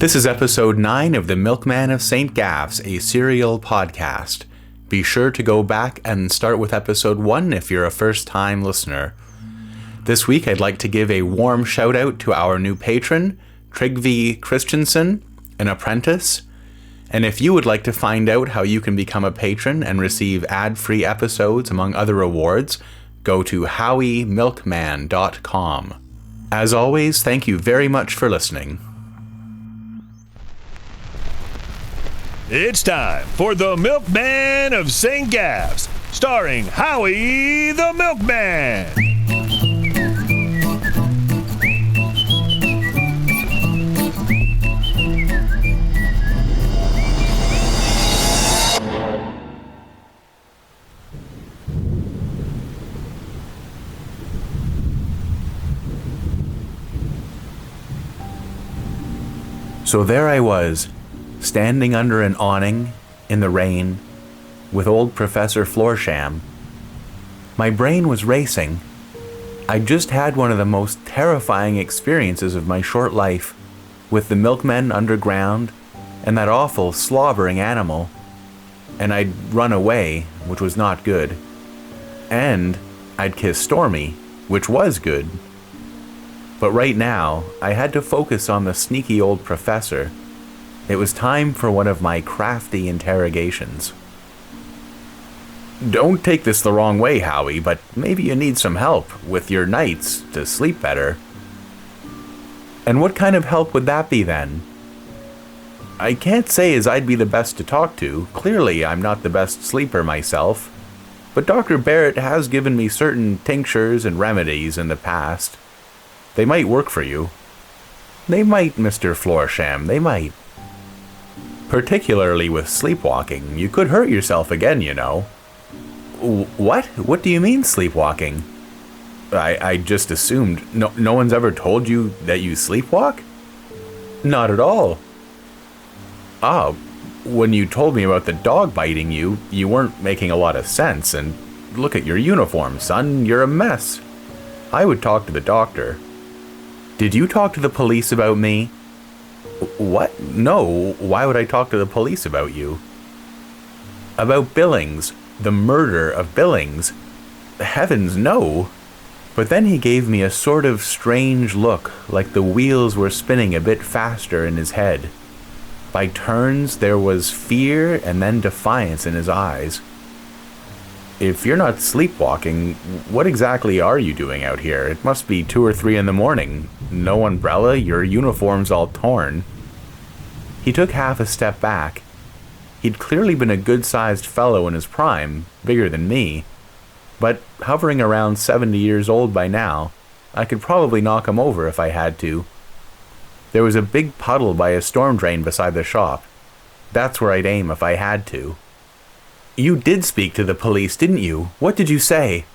This is episode 9 of the Milkmen of St. Gaff's, a serial podcast. Be sure to go back and start with episode 1 if you're a first-time listener. This week I'd like to give a warm shout-out to our new patron, Trygve Christensen, an apprentice. And if you would like to find out how you can become a patron and receive ad-free episodes among other rewards, go to howiemilkman.com. As always, thank you very much for listening. It's time for the Milkmen of St. Gaff's, starring Howie the Milkman. So there I was, standing under an awning, in the rain, with old Professor Florsham. My brain was racing. I'd just had one of the most terrifying experiences of my short life, with the milkmen underground, and that awful slobbering animal. And I'd run away, which was not good. And I'd kissed Stormy, which was good. But right now, I had to focus on the sneaky old professor. It was time for one of my crafty interrogations. Don't take this the wrong way, Howie, but maybe you need some help with your nights to sleep better. And what kind of help would that be then? I can't say as I'd be the best to talk to. Clearly, I'm not the best sleeper myself. But Dr. Barrett has given me certain tinctures and remedies in the past. They might work for you. They might, Mr. Florsham, they might. Particularly with sleepwalking. You could hurt yourself again, you know. What? What do you mean, sleepwalking? I just assumed. No one's ever told you that you sleepwalk? Not at all. Ah, when you told me about the dog biting you, you weren't making a lot of sense, and look at your uniform, son, you're a mess. I would talk to the doctor. Did you talk to the police about me? What? No, why would I talk to the police about you? About Billings, the murder of Billings. Heavens, no. But then he gave me a sort of strange look, like the wheels were spinning a bit faster in his head. By turns, there was fear and then defiance in his eyes. If you're not sleepwalking, what exactly are you doing out here? It must be 2 or 3 in the morning. No umbrella, your uniform's all torn. He took half a step back. He'd clearly been a good-sized fellow in his prime, bigger than me. But hovering around 70 years old by now, I could probably knock him over if I had to. There was a big puddle by a storm drain beside the shop. That's where I'd aim if I had to. You did speak to the police, didn't you? What did you say?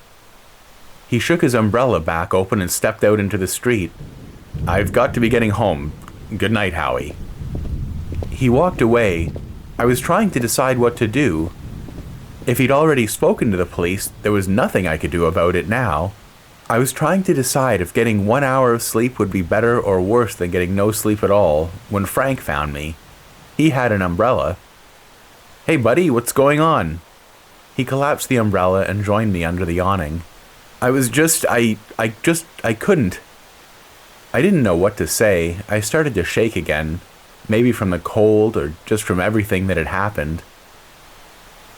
He shook his umbrella back open and stepped out into the street. I've got to be getting home. Good night, Howie. He walked away. I was trying to decide what to do. If he'd already spoken to the police, there was nothing I could do about it now. I was trying to decide if getting 1 hour of sleep would be better or worse than getting no sleep at all when Frank found me. He had an umbrella. Hey buddy, what's going on? He collapsed the umbrella and joined me under the awning. I couldn't. I didn't know what to say. I started to shake again, maybe from the cold or just from everything that had happened.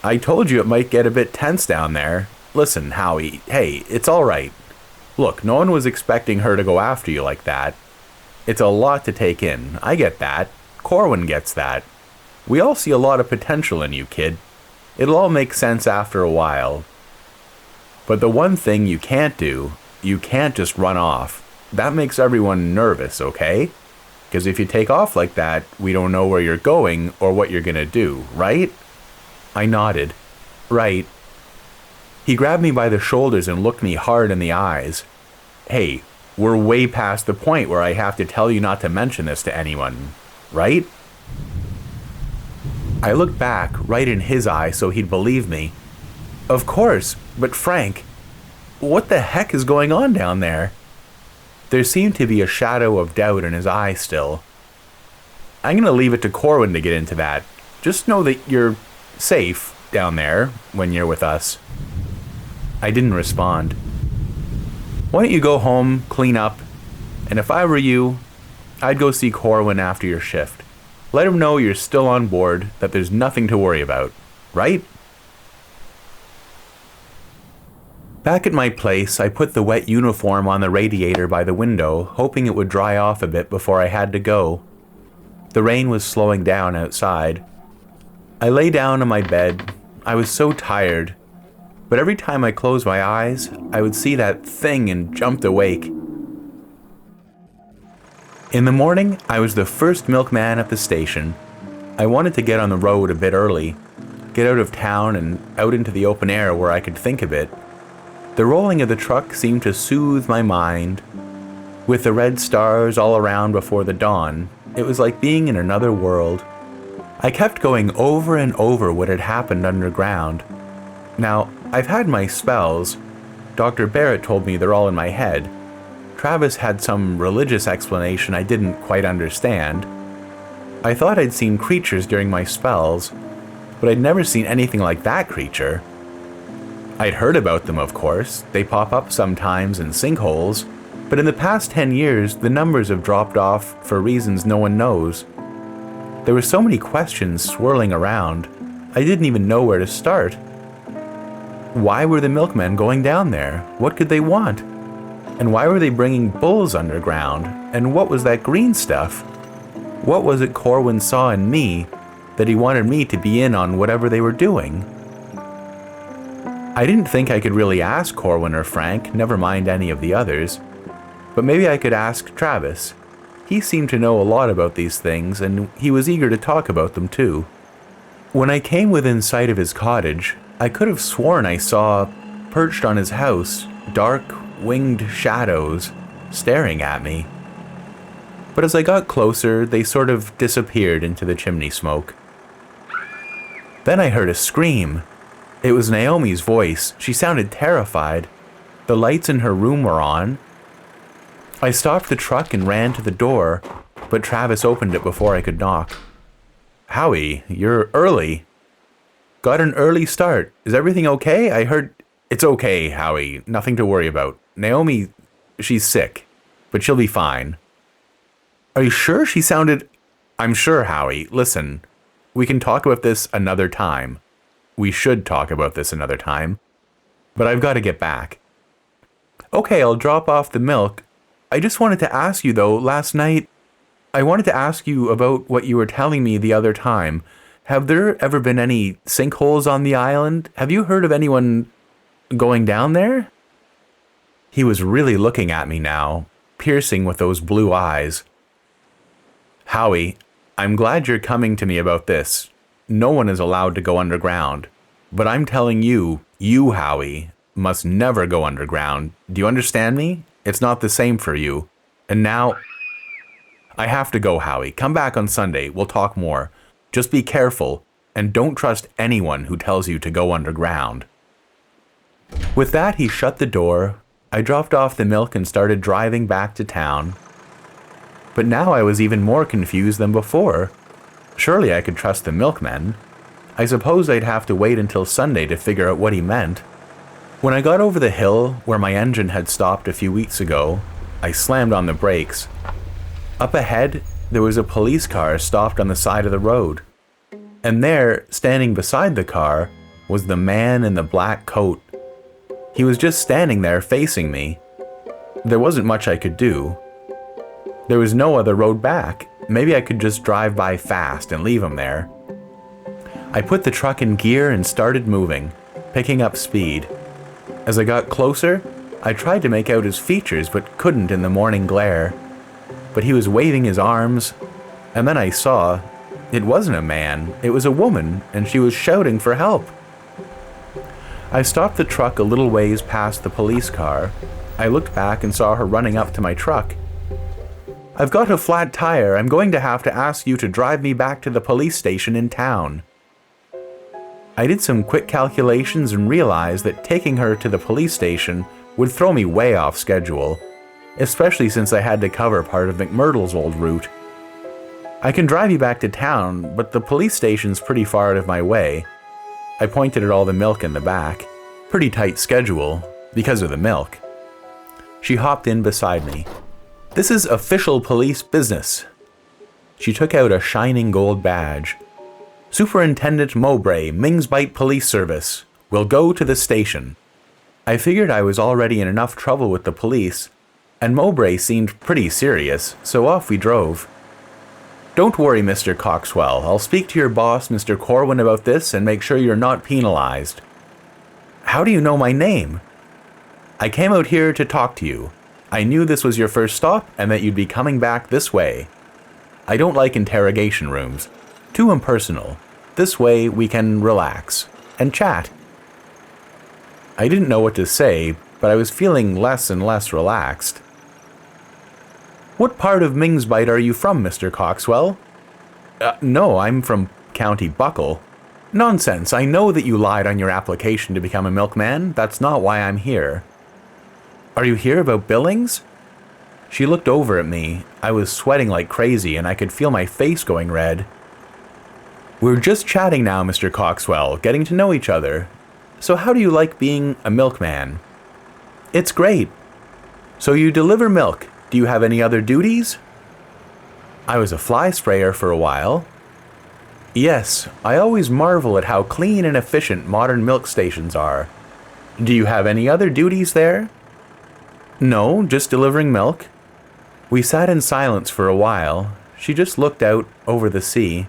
I told you it might get a bit tense down there. Listen, Howie, hey, it's all right. Look, no one was expecting her to go after you like that. It's a lot to take in. I get that. Corwin gets that. We all see a lot of potential in you, kid. It'll all make sense after a while. But the one thing you can't do, you can't just run off. That makes everyone nervous, okay? Because if you take off like that, we don't know where you're going or what you're gonna do, right? I nodded. Right. He grabbed me by the shoulders and looked me hard in the eyes. Hey, we're way past the point where I have to tell you not to mention this to anyone, right? I looked back, right in his eye, so he'd believe me. Of course, but Frank, what the heck is going on down there? There seemed to be a shadow of doubt in his eye still. I'm going to leave it to Corwin to get into that. Just know that you're safe down there when you're with us. I didn't respond. Why don't you go home, clean up, and if I were you, I'd go see Corwin after your shift. Let him know you're still on board, that there's nothing to worry about, right? Back at my place, I put the wet uniform on the radiator by the window, hoping it would dry off a bit before I had to go. The rain was slowing down outside. I lay down on my bed. I was so tired, but every time I closed my eyes, I would see that thing and jumped awake. In the morning, I was the first milkman at the station. I wanted to get on the road a bit early, get out of town and out into the open air where I could think a bit. The rolling of the truck seemed to soothe my mind. With the red stars all around before the dawn, it was like being in another world. I kept going over and over what had happened underground. Now, I've had my spells. Dr. Barrett told me they're all in my head. Travis had some religious explanation I didn't quite understand. I thought I'd seen creatures during my spells, but I'd never seen anything like that creature. I'd heard about them, of course. They pop up sometimes in sinkholes, but in the past 10 years, the numbers have dropped off for reasons no one knows. There were so many questions swirling around, I didn't even know where to start. Why were the milkmen going down there? What could they want? And why were they bringing bulls underground? And what was that green stuff? What was it Corwin saw in me that he wanted me to be in on whatever they were doing? I didn't think I could really ask Corwin or Frank, never mind any of the others. But maybe I could ask Travis. He seemed to know a lot about these things, and he was eager to talk about them too. When I came within sight of his cottage, I could have sworn I saw, perched on his house, dark, winged shadows staring at me. But as I got closer, they sort of disappeared into the chimney smoke. Then I heard a scream. It was Naomi's voice. She sounded terrified. The lights in her room were on. I stopped the truck and ran to the door, but Travis opened it before I could knock. Howie, you're early. Got an early start. Is everything okay? I heard... It's okay, Howie. Nothing to worry about. Naomi, she's sick, but she'll be fine. Are you sure? She sounded... I'm sure, Howie. Listen, we can talk about this another time. We should talk about this another time. But I've got to get back. Okay, I'll drop off the milk. I just wanted to ask you, though, last night... I wanted to ask you about what you were telling me the other time. Have there ever been any sinkholes on the island? Have you heard of anyone going down there? He was really looking at me now, piercing with those blue eyes. Howie, I'm glad you're coming to me about this. No one is allowed to go underground. But I'm telling you, Howie, must never go underground. Do you understand me? It's not the same for you. And now... I have to go, Howie. Come back on Sunday. We'll talk more. Just be careful, and don't trust anyone who tells you to go underground. With that, he shut the door. I dropped off the milk and started driving back to town. But now I was even more confused than before. Surely I could trust the milkmen. I suppose I'd have to wait until Sunday to figure out what he meant. When I got over the hill where my engine had stopped a few weeks ago, I slammed on the brakes. Up ahead, there was a police car stopped on the side of the road. And there, standing beside the car, was the man in the black coat. He was just standing there facing me. There wasn't much I could do. There was no other road back. Maybe I could just drive by fast and leave him there. I put the truck in gear and started moving, picking up speed. As I got closer, I tried to make out his features but couldn't in the morning glare. But he was waving his arms, and then I saw it wasn't a man, it was a woman, and she was shouting for help. I stopped the truck a little ways past the police car. I looked back and saw her running up to my truck. I've got a flat tire. I'm going to have to ask you to drive me back to the police station in town. I did some quick calculations and realized that taking her to the police station would throw me way off schedule, especially since I had to cover part of McMurdo's old route. I can drive you back to town, but the police station's pretty far out of my way. I pointed at all the milk in the back. Pretty tight schedule, because of the milk. She hopped in beside me. This is official police business. She took out a shining gold badge. Superintendent Mowbray, Mingsbite Police Service, will go to the station. I figured I was already in enough trouble with the police, and Mowbray seemed pretty serious, so off we drove. Don't worry, Mr. Coxwell. I'll speak to your boss, Mr. Corwin, about this and make sure you're not penalized. How do you know my name? I came out here to talk to you. I knew this was your first stop and that you'd be coming back this way. I don't like interrogation rooms. Too impersonal. This way we can relax and chat. I didn't know what to say, but I was feeling less and less relaxed. What part of Mingsbite are you from, Mr. Coxwell? No, I'm from County Buckle. Nonsense, I know that you lied on your application to become a milkman. That's not why I'm here. Are you here about Billings? She looked over at me. I was sweating like crazy and I could feel my face going red. We're just chatting now, Mr. Coxwell, getting to know each other. So how do you like being a milkman? It's great. So you deliver milk. Do you have any other duties? I was a fly sprayer for a while. Yes, I always marvel at how clean and efficient modern milk stations are. Do you have any other duties there? No, just delivering milk. We sat in silence for a while. She just looked out over the sea.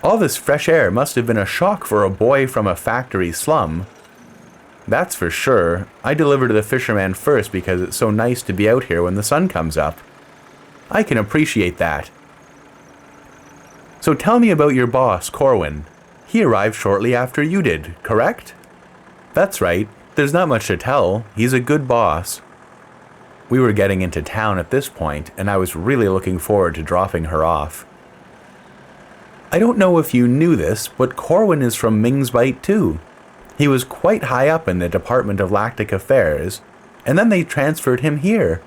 All this fresh air must have been a shock for a boy from a factory slum. That's for sure. I deliver to the fisherman first because it's so nice to be out here when the sun comes up. I can appreciate that. So tell me about your boss, Corwin. He arrived shortly after you did, correct? That's right. There's not much to tell. He's a good boss. We were getting into town at this point, and I was really looking forward to dropping her off. I don't know if you knew this, but Corwin is from Mingsbite too. He was quite high up in the Department of Lactic Affairs, and then they transferred him here.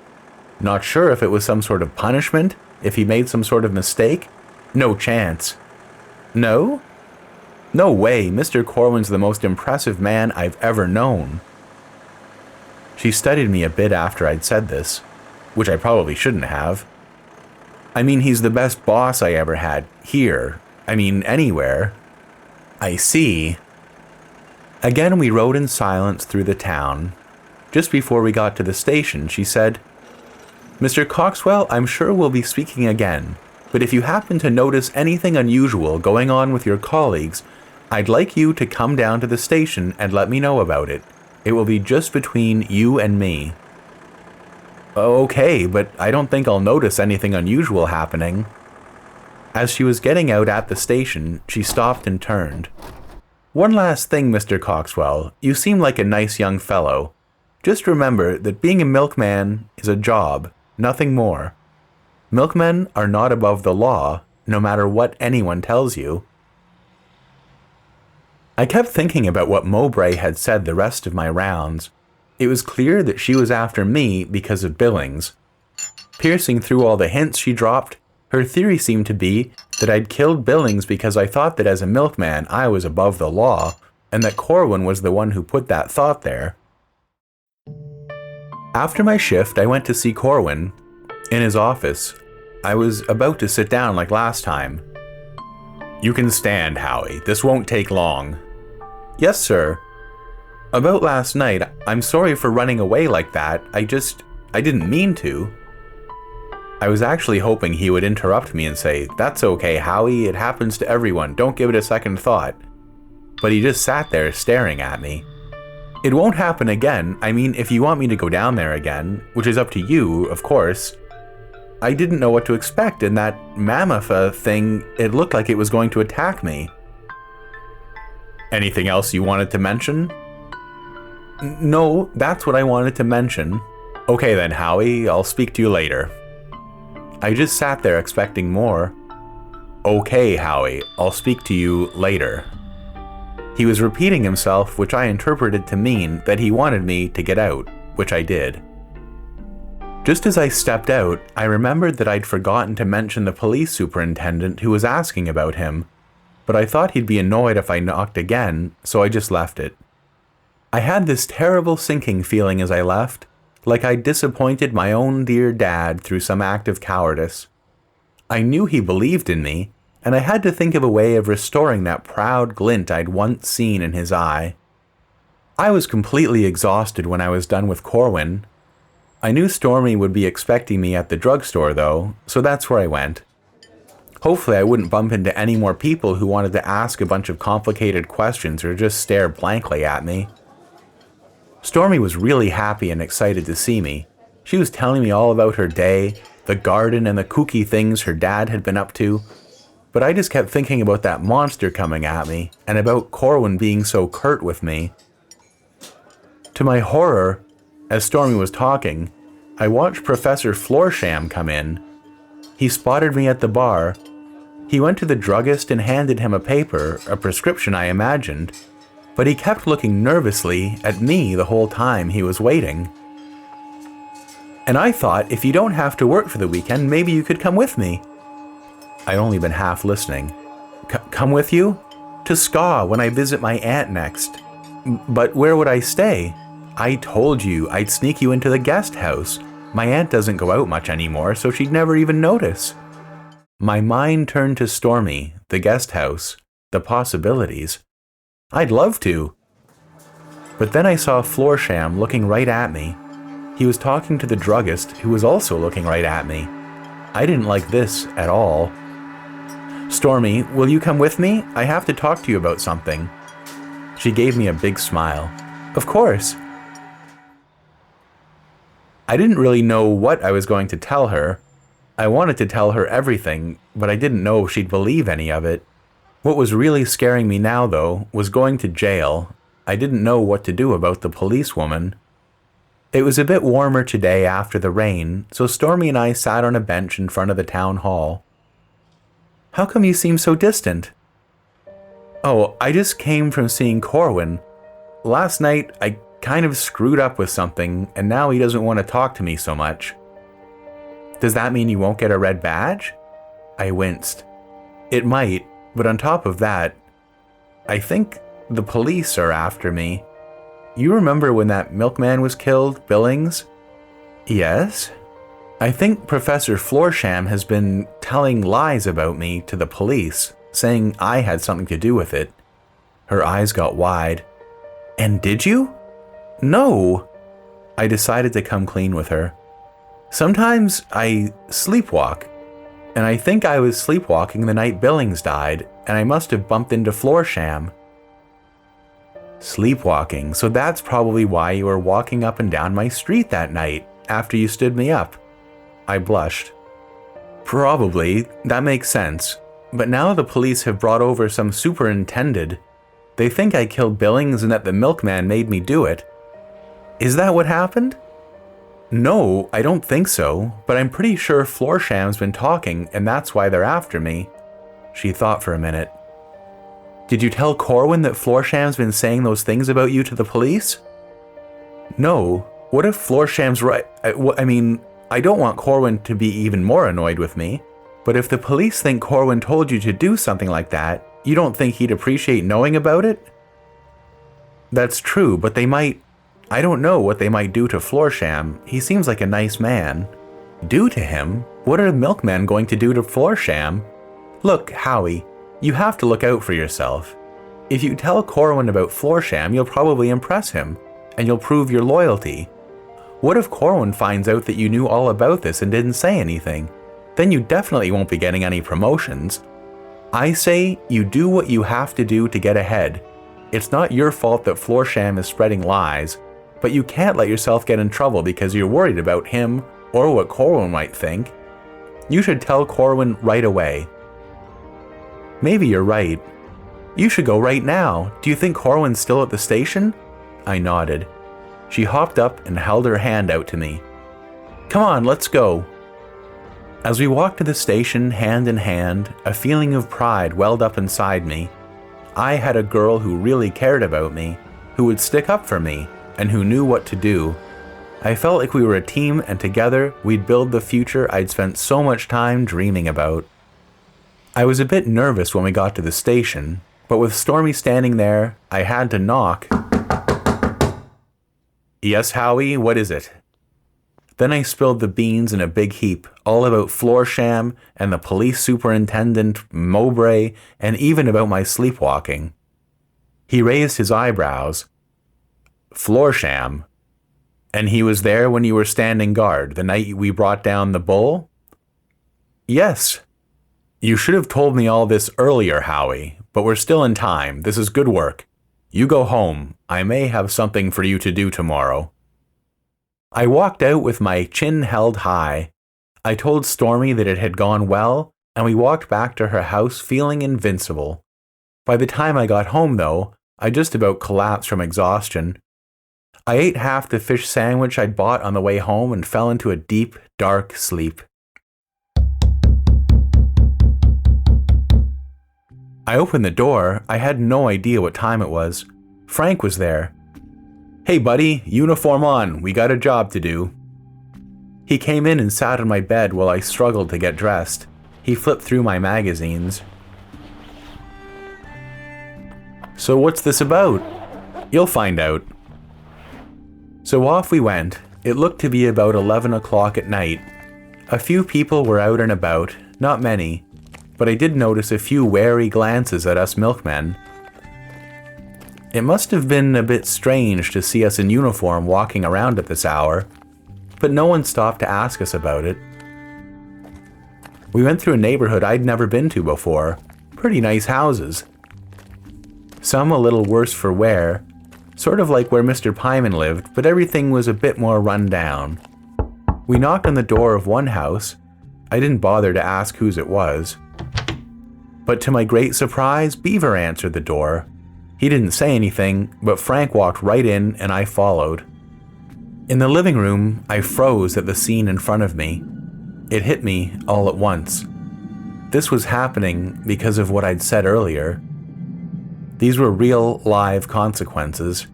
Not sure if it was some sort of punishment, if he made some sort of mistake. No chance. No? No way, Mr. Corwin's the most impressive man I've ever known. She studied me a bit after I'd said this, which I probably shouldn't have. I mean, he's the best boss I ever had, here. I mean, anywhere. I see. Again, we rode in silence through the town. Just before we got to the station, she said, Mr. Coxwell, I'm sure we'll be speaking again, but if you happen to notice anything unusual going on with your colleagues, I'd like you to come down to the station and let me know about it. It will be just between you and me. Okay, but I don't think I'll notice anything unusual happening. As she was getting out at the station, she stopped and turned. One last thing, Mr. Coxwell. You seem like a nice young fellow. Just remember that being a milkman is a job, nothing more. Milkmen are not above the law, no matter what anyone tells you. I kept thinking about what Mowbray had said the rest of my rounds. It was clear that she was after me because of Billings. Piercing through all the hints she dropped, her theory seemed to be that I'd killed Billings because I thought that as a milkman I was above the law, and that Corwin was the one who put that thought there. After my shift, I went to see Corwin. In his office, I was about to sit down like last time. You can stand, Howie. This won't take long. Yes, sir. About last night, I'm sorry for running away like that. I didn't mean to. I was actually hoping he would interrupt me and say, That's okay, Howie, it happens to everyone, don't give it a second thought. But he just sat there staring at me. It won't happen again. I mean, if you want me to go down there again, which is up to you, of course. I didn't know what to expect, and that mammoth thing, it looked like it was going to attack me. Anything else you wanted to mention? No, that's what I wanted to mention. Okay then, Howie, I'll speak to you later. I just sat there expecting more. Okay, Howie, I'll speak to you later. He was repeating himself, which I interpreted to mean that he wanted me to get out, which I did. Just as I stepped out, I remembered that I'd forgotten to mention the police superintendent who was asking about him, but I thought he'd be annoyed if I knocked again, so I just left it. I had this terrible sinking feeling as I left, like I'd disappointed my own dear dad through some act of cowardice. I knew he believed in me, and I had to think of a way of restoring that proud glint I'd once seen in his eye. I was completely exhausted when I was done with Corwin. I knew Stormy would be expecting me at the drugstore though, so that's where I went. Hopefully I wouldn't bump into any more people who wanted to ask a bunch of complicated questions or just stare blankly at me. Stormy was really happy and excited to see me. She was telling me all about her day, the garden and the kooky things her dad had been up to, but I just kept thinking about that monster coming at me and about Corwin being so curt with me. To my horror, as Stormy was talking, I watched Professor Floorsham come in. He spotted me at the bar. He went to the druggist and handed him a paper, a prescription I imagined, but he kept looking nervously at me the whole time he was waiting. And I thought, if you don't have to work for the weekend, maybe you could come with me. I'd only been half listening. Come with you? To Ska when I visit my aunt next. But where would I stay? I told you I'd sneak you into the guest house. My aunt doesn't go out much anymore, so she'd never even notice. My mind turned to Stormy, the guest house, the possibilities. I'd love to. But then I saw Floorsham looking right at me. He was talking to the druggist, who was also looking right at me. I didn't like this at all. Stormy, will you come with me? I have to talk to you about something. She gave me a big smile. Of course. I didn't really know what I was going to tell her. I wanted to tell her everything, but I didn't know if she'd believe any of it. What was really scaring me now, though, was going to jail. I didn't know what to do about the policewoman. It was a bit warmer today after the rain, so Stormy and I sat on a bench in front of the town hall. How come you seem so distant? Oh, I just came from seeing Corwin. Last night, I kind of screwed up with something, and now he doesn't want to talk to me so much. Does that mean you won't get a red badge? I winced. It might, but on top of that, I think the police are after me. You remember when that milkman was killed, Billings? Yes. I think Professor Floorsham has been telling lies about me to the police, saying I had something to do with it. Her eyes got wide. And did you? No. I decided to come clean with her. Sometimes I sleepwalk, and I think I was sleepwalking the night Billings died, and I must have bumped into Floorsham. Sleepwalking, so that's probably why you were walking up and down my street that night, after you stood me up. I blushed. Probably, that makes sense, but now the police have brought over some superintendent. They think I killed Billings and that the milkman made me do it. Is that what happened? No, I don't think so, but I'm pretty sure Floorsham's been talking and that's why they're after me. She thought for a minute. Did you tell Corwin that Floorsham's been saying those things about you to the police? No. What if Floorsham's right? I don't want Corwin to be even more annoyed with me, but if the police think Corwin told you to do something like that, you don't think he'd appreciate knowing about it? That's true, but they might... I don't know what they might do to Floorsham. He seems like a nice man. Do to him? What are the milkmen going to do to Floorsham? Look, Howie, you have to look out for yourself. If you tell Corwin about Floorsham, you'll probably impress him, and you'll prove your loyalty. What if Corwin finds out that you knew all about this and didn't say anything? Then you definitely won't be getting any promotions. I say you do what you have to do to get ahead. It's not your fault that Floorsham is spreading lies, but you can't let yourself get in trouble because you're worried about him or what Corwin might think. You should tell Corwin right away. Maybe you're right. You should go right now. Do you think Corwin's still at the station? I nodded. She hopped up and held her hand out to me. Come on, let's go. As we walked to the station hand in hand, a feeling of pride welled up inside me. I had a girl who really cared about me, who would stick up for me, and who knew what to do. I felt like we were a team, and together we'd build the future I'd spent so much time dreaming about. I was a bit nervous when we got to the station, but with Stormy standing there, I had to knock. "Yes, Howie, what is it?" Then I spilled the beans in a big heap, all about Floorsham and the police superintendent, Mowbray, and even about my sleepwalking. He raised his eyebrows. "Floorsham? And he was there when you were standing guard, the night we brought down the bull?" "Yes." "You should have told me all this earlier, Howie, but we're still in time. This is good work. You go home. I may have something for you to do tomorrow." I walked out with my chin held high. I told Stormy that it had gone well, and we walked back to her house feeling invincible. By the time I got home, though, I just about collapsed from exhaustion. I ate half the fish sandwich I'd bought on the way home and fell into a deep, dark sleep. I opened the door. I had no idea what time it was. Frank was there. "Hey buddy, uniform on, we got a job to do." He came in and sat on my bed while I struggled to get dressed. He flipped through my magazines. "So what's this about?" "You'll find out." So off we went. It looked to be about 11 o'clock at night. A few people were out and about, not many, but I did notice a few wary glances at us milkmen. It must have been a bit strange to see us in uniform walking around at this hour, but no one stopped to ask us about it. We went through a neighborhood I'd never been to before. Pretty nice houses. Some a little worse for wear, sort of like where Mr. Pyman lived, but everything was a bit more run down. We knocked on the door of one house. I didn't bother to ask whose it was. But to my great surprise, Beaver answered the door. He didn't say anything, but Frank walked right in and I followed. In the living room, I froze at the scene in front of me. It hit me all at once. This was happening because of what I'd said earlier. These were real, live consequences.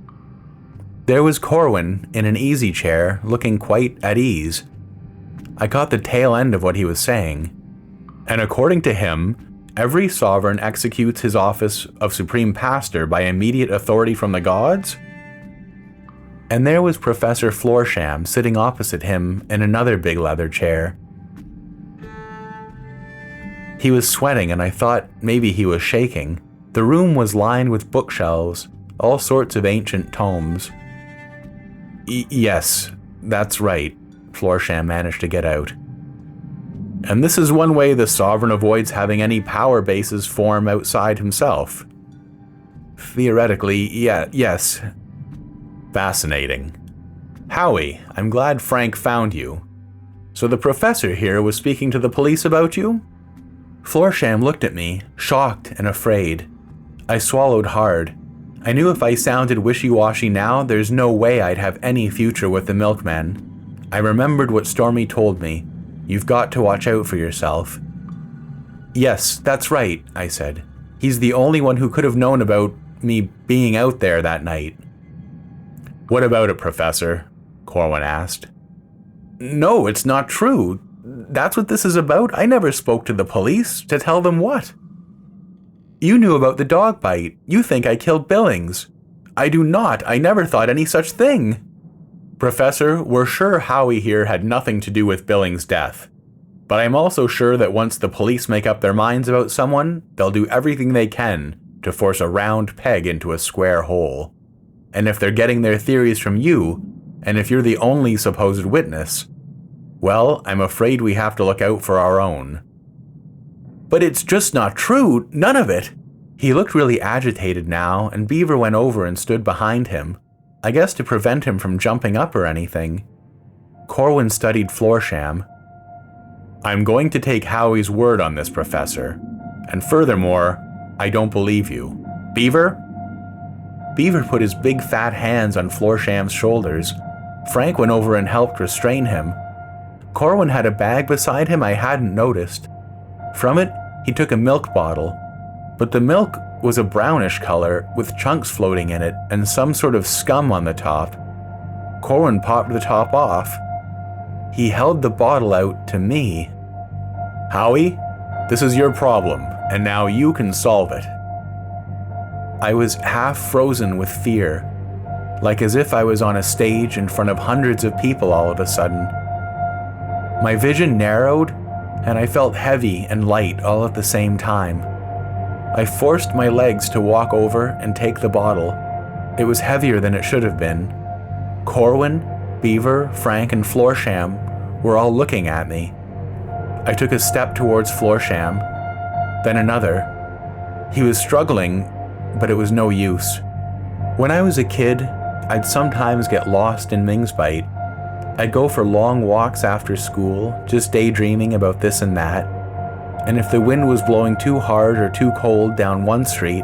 There was Corwin in an easy chair, looking quite at ease. I caught the tail end of what he was saying. And according to him, every sovereign executes his office of supreme pastor by immediate authority from the gods? And there was Professor Floorsham sitting opposite him in another big leather chair. He was sweating and I thought maybe he was shaking. The room was lined with bookshelves, all sorts of ancient tomes. Yes, that's right, Floorsham managed to get out. And this is one way the sovereign avoids having any power bases form outside himself. Theoretically, yes. Fascinating. Howie, I'm glad Frank found you. So the professor here was speaking to the police about you? Floorsham looked at me, shocked and afraid. I swallowed hard. I knew if I sounded wishy-washy now, there's no way I'd have any future with the milkmen. I remembered what Stormy told me. You've got to watch out for yourself. Yes, that's right, I said. He's the only one who could have known about me being out there that night. What about it, Professor? Corwin asked. No, it's not true. That's what this is about. I never spoke to the police. To tell them what? You knew about the dog bite. You think I killed Billings. I do not. I never thought any such thing. Professor, we're sure Howie here had nothing to do with Billings' death. But I'm also sure that once the police make up their minds about someone, they'll do everything they can to force a round peg into a square hole. And if they're getting their theories from you, and if you're the only supposed witness, well, I'm afraid we have to look out for our own. But it's just not true, none of it. He looked really agitated now, and Beaver went over and stood behind him, I guess to prevent him from jumping up or anything. Corwin studied Floorsham. I'm going to take Howie's word on this, Professor. And furthermore, I don't believe you. Beaver? Beaver put his big fat hands on Floorsham's shoulders. Frank went over and helped restrain him. Corwin had a bag beside him I hadn't noticed. From it, he took a milk bottle, but the milk was a brownish color with chunks floating in it and some sort of scum on the top. Corwin popped the top off. He held the bottle out to me. "Howie, this is your problem, and now you can solve it." I was half frozen with fear, like as if I was on a stage in front of hundreds of people all of a sudden. My vision narrowed, and I felt heavy and light all at the same time. I forced my legs to walk over and take the bottle. It was heavier than it should have been. Corwin, Beaver, Frank, and Florsham were all looking at me. I took a step towards Florsham, then another. He was struggling, but it was no use. When I was a kid, I'd sometimes get lost in Ming's Bite. I'd go for long walks after school, just daydreaming about this and that. And if the wind was blowing too hard or too cold down one street,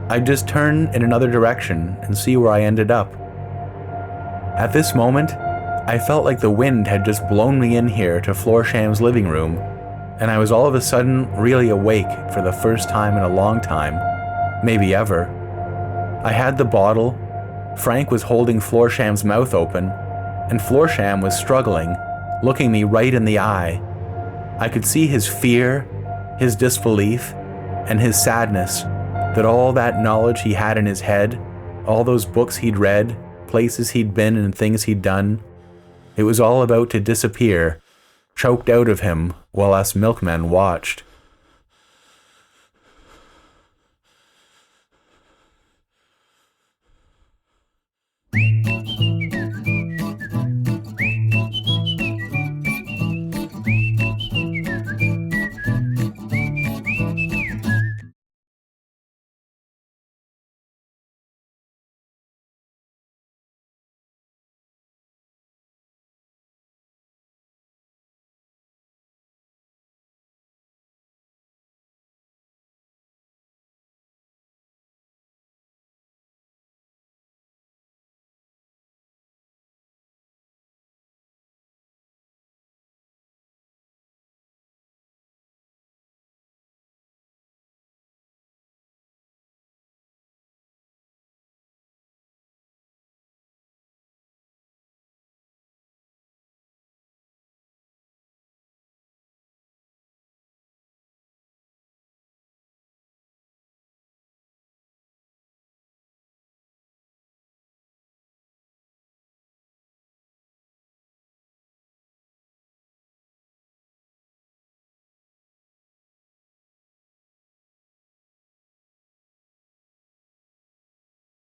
I'd just turn in another direction and see where I ended up. At this moment, I felt like the wind had just blown me in here to Florsham's living room, and I was all of a sudden really awake for the first time in a long time, maybe ever. I had the bottle, Frank was holding Florsham's mouth open, and Florsham was struggling, looking me right in the eye. I could see his fear, his disbelief, and his sadness that all that knowledge he had in his head, all those books he'd read, places he'd been and things he'd done, it was all about to disappear, choked out of him while us milkmen watched.